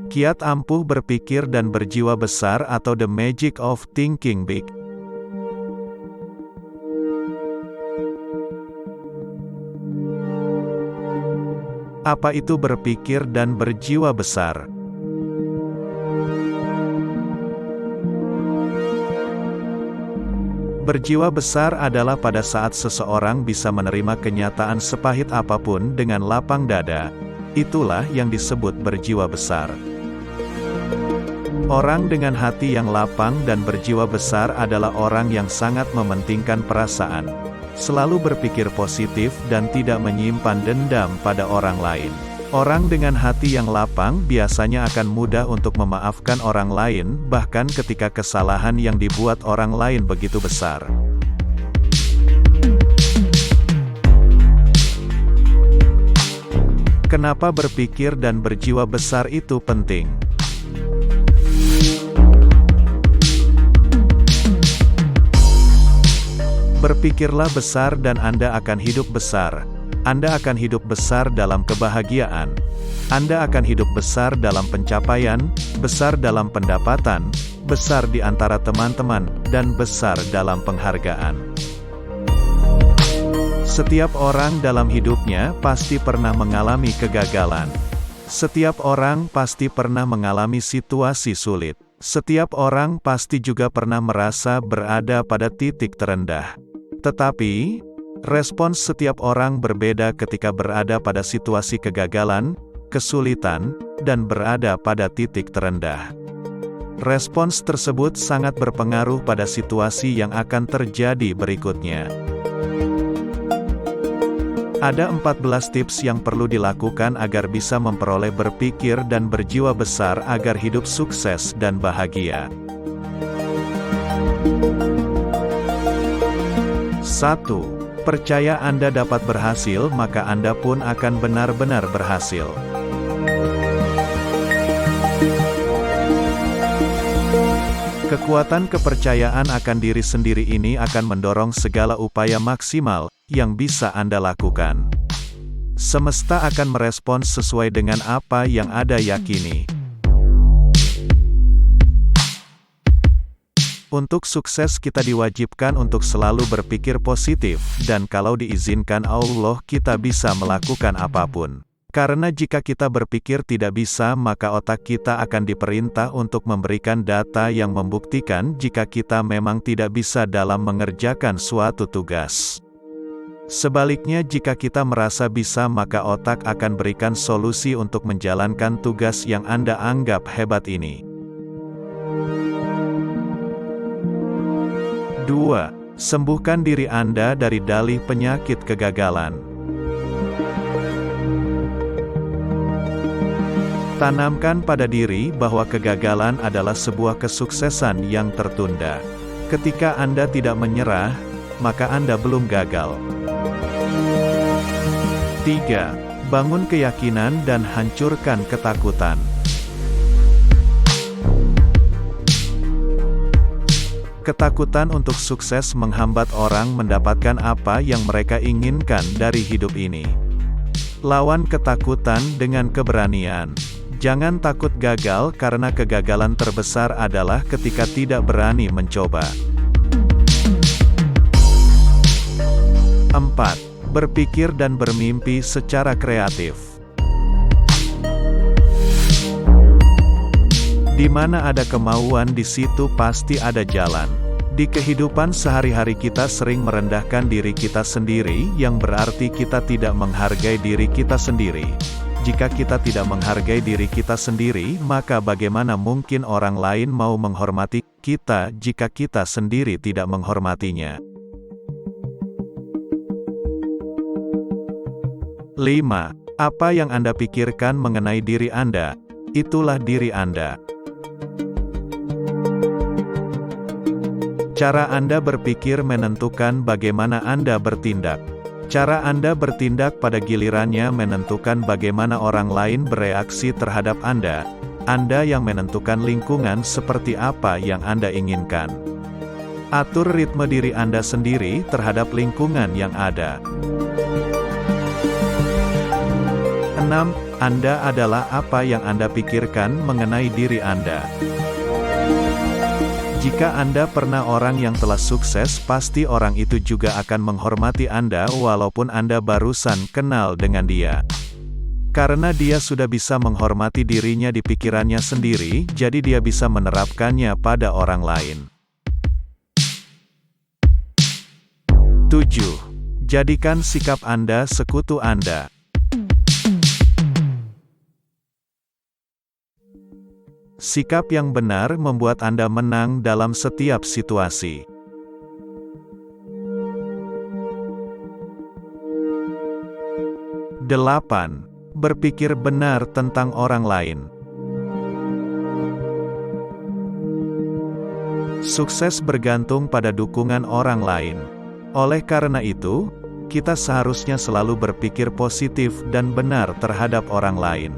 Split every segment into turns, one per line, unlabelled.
Kiat ampuh berpikir dan berjiwa besar atau The Magic of Thinking Big. Apa itu berpikir dan berjiwa besar? Berjiwa besar adalah pada saat seseorang bisa menerima kenyataan sepahit apapun dengan lapang dada. Itulah yang disebut berjiwa besar. Orang dengan hati yang lapang dan berjiwa besar adalah orang yang sangat mementingkan perasaan, selalu berpikir positif dan tidak menyimpan dendam pada orang lain. Orang dengan hati yang lapang biasanya akan mudah untuk memaafkan orang lain, bahkan ketika kesalahan yang dibuat orang lain begitu besar. Kenapa berpikir dan berjiwa besar itu penting? Berpikirlah besar dan Anda akan hidup besar. Anda akan hidup besar dalam kebahagiaan. Anda akan hidup besar dalam pencapaian, besar dalam pendapatan, besar di antara teman-teman, dan besar dalam penghargaan. Setiap orang dalam hidupnya pasti pernah mengalami kegagalan. Setiap orang pasti pernah mengalami situasi sulit. Setiap orang pasti juga pernah merasa berada pada titik terendah. Tetapi, respons setiap orang berbeda ketika berada pada situasi kegagalan, kesulitan, dan berada pada titik terendah. Respons tersebut sangat berpengaruh pada situasi yang akan terjadi berikutnya. Ada 14 tips yang perlu dilakukan agar bisa memperoleh berpikir dan berjiwa besar agar hidup sukses dan bahagia. 1. Percaya Anda dapat berhasil, maka Anda pun akan benar-benar berhasil. Kekuatan kepercayaan akan diri sendiri ini akan mendorong segala upaya maksimal yang bisa Anda lakukan. Semesta akan merespons sesuai dengan apa yang Anda yakini. Untuk sukses kita diwajibkan untuk selalu berpikir positif, dan kalau diizinkan Allah kita bisa melakukan apapun. Karena jika kita berpikir tidak bisa, maka otak kita akan diperintah untuk memberikan data yang membuktikan jika kita memang tidak bisa dalam mengerjakan suatu tugas. Sebaliknya, jika kita merasa bisa, maka otak akan berikan solusi untuk menjalankan tugas yang Anda anggap hebat ini. 2. Sembuhkan diri Anda dari dalih penyakit kegagalan. Tanamkan pada diri bahwa kegagalan adalah sebuah kesuksesan yang tertunda. Ketika Anda tidak menyerah, maka Anda belum gagal. 3. Bangun keyakinan dan hancurkan ketakutan. Ketakutan untuk sukses menghambat orang mendapatkan apa yang mereka inginkan dari hidup ini. Lawan ketakutan dengan keberanian. Jangan takut gagal karena kegagalan terbesar adalah ketika tidak berani mencoba. 4. Berpikir dan bermimpi secara kreatif. Di mana ada kemauan, di situ pasti ada jalan. Di kehidupan sehari-hari kita sering merendahkan diri kita sendiri, yang berarti kita tidak menghargai diri kita sendiri. Jika kita tidak menghargai diri kita sendiri, maka bagaimana mungkin orang lain mau menghormati kita jika kita sendiri tidak menghormatinya? 5. Apa yang Anda pikirkan mengenai diri Anda, itulah diri Anda. Cara Anda berpikir menentukan bagaimana Anda bertindak. Cara Anda bertindak pada gilirannya menentukan bagaimana orang lain bereaksi terhadap Anda. Anda yang menentukan lingkungan seperti apa yang Anda inginkan. Atur ritme diri Anda sendiri terhadap lingkungan yang ada. 6. Anda adalah apa yang Anda pikirkan mengenai diri Anda. Jika Anda pernah orang yang telah sukses, pasti orang itu juga akan menghormati Anda walaupun Anda barusan kenal dengan dia. Karena dia sudah bisa menghormati dirinya di pikirannya sendiri, jadi dia bisa menerapkannya pada orang lain. 7. Jadikan sikap Anda sekutu Anda. Sikap yang benar membuat Anda menang dalam setiap situasi. 8. Berpikir benar tentang orang lain. Sukses bergantung pada dukungan orang lain. Oleh karena itu, kita seharusnya selalu berpikir positif dan benar terhadap orang lain.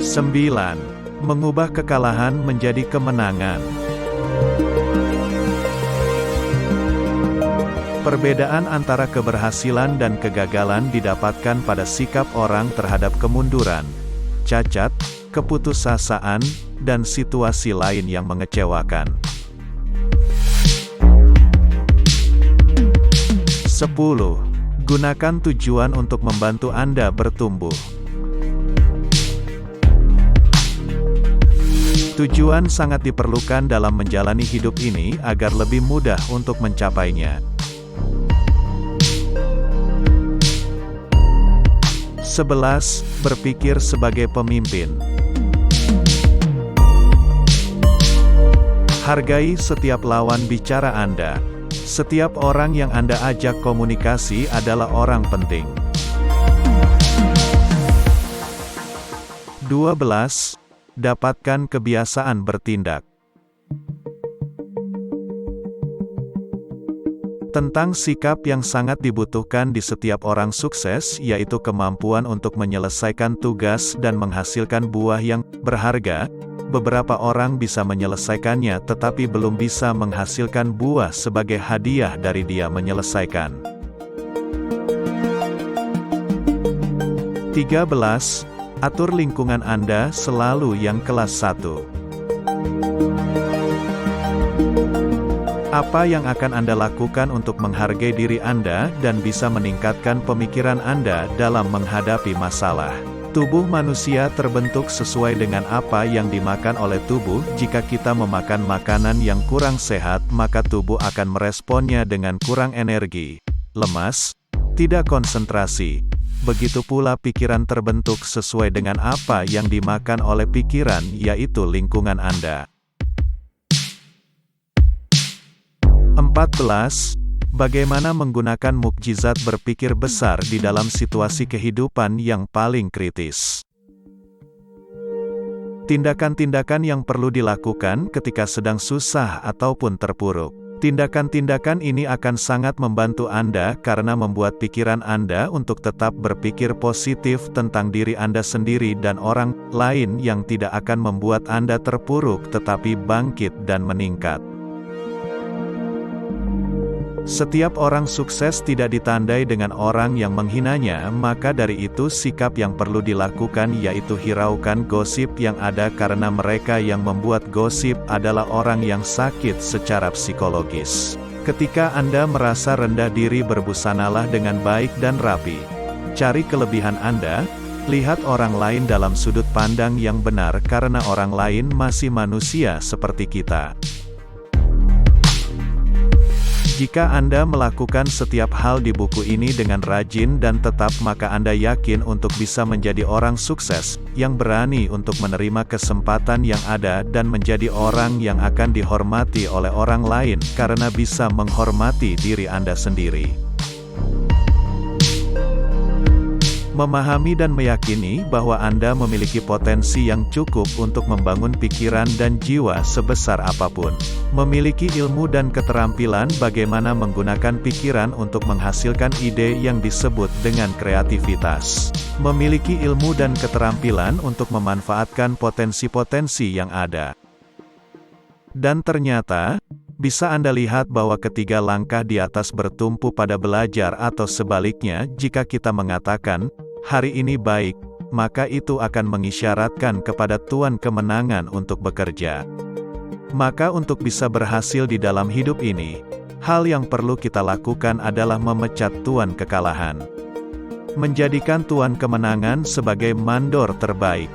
9. Mengubah kekalahan menjadi kemenangan. Perbedaan antara keberhasilan dan kegagalan didapatkan pada sikap orang terhadap kemunduran, cacat, keputusasaan, dan situasi lain yang mengecewakan. 10. Gunakan tujuan untuk membantu Anda bertumbuh. Tujuan sangat diperlukan dalam menjalani hidup ini agar lebih mudah untuk mencapainya. 11. Berpikir sebagai pemimpin. Hargai setiap lawan bicara Anda. Setiap orang yang Anda ajak komunikasi adalah orang penting. 12. Dapatkan kebiasaan bertindak. Tentang sikap yang sangat dibutuhkan di setiap orang sukses, yaitu kemampuan untuk menyelesaikan tugas dan menghasilkan buah yang berharga. Beberapa orang bisa menyelesaikannya tetapi belum bisa menghasilkan buah sebagai hadiah dari dia menyelesaikan. 13. Atur lingkungan Anda selalu yang kelas 1. Apa yang akan Anda lakukan untuk menghargai diri Anda dan bisa meningkatkan pemikiran Anda dalam menghadapi masalah? Tubuh manusia terbentuk sesuai dengan apa yang dimakan oleh tubuh. Jika kita memakan makanan yang kurang sehat, maka tubuh akan meresponnya dengan kurang energi, lemas, tidak konsentrasi. Begitu pula pikiran terbentuk sesuai dengan apa yang dimakan oleh pikiran, yaitu lingkungan Anda. 14. Bagaimana menggunakan mukjizat berpikir besar di dalam situasi kehidupan yang paling kritis. Tindakan-tindakan yang perlu dilakukan ketika sedang susah ataupun terpuruk. Tindakan-tindakan ini akan sangat membantu Anda karena membuat pikiran Anda untuk tetap berpikir positif tentang diri Anda sendiri dan orang lain yang tidak akan membuat Anda terpuruk tetapi bangkit dan meningkat. Setiap orang sukses tidak ditandai dengan orang yang menghinanya, maka dari itu sikap yang perlu dilakukan yaitu hiraukan gosip yang ada karena mereka yang membuat gosip adalah orang yang sakit secara psikologis. Ketika Anda merasa rendah diri, berbusanalah dengan baik dan rapi. Cari kelebihan Anda, lihat orang lain dalam sudut pandang yang benar karena orang lain masih manusia seperti kita. Jika Anda melakukan setiap hal di buku ini dengan rajin dan tetap, maka Anda yakin untuk bisa menjadi orang sukses, yang berani untuk menerima kesempatan yang ada dan menjadi orang yang akan dihormati oleh orang lain, karena bisa menghormati diri Anda sendiri. Memahami dan meyakini bahwa Anda memiliki potensi yang cukup untuk membangun pikiran dan jiwa sebesar apapun. Memiliki ilmu dan keterampilan bagaimana menggunakan pikiran untuk menghasilkan ide yang disebut dengan kreativitas. Memiliki ilmu dan keterampilan untuk memanfaatkan potensi-potensi yang ada. Dan ternyata, Bisa Anda lihat bahwa ketiga langkah di atas bertumpu pada belajar atau sebaliknya jika kita mengatakan, hari ini baik, maka itu akan mengisyaratkan kepada Tuhan kemenangan untuk bekerja. Maka untuk bisa berhasil di dalam hidup ini, hal yang perlu kita lakukan adalah memecat Tuhan kekalahan. Menjadikan Tuhan kemenangan sebagai mandor terbaik.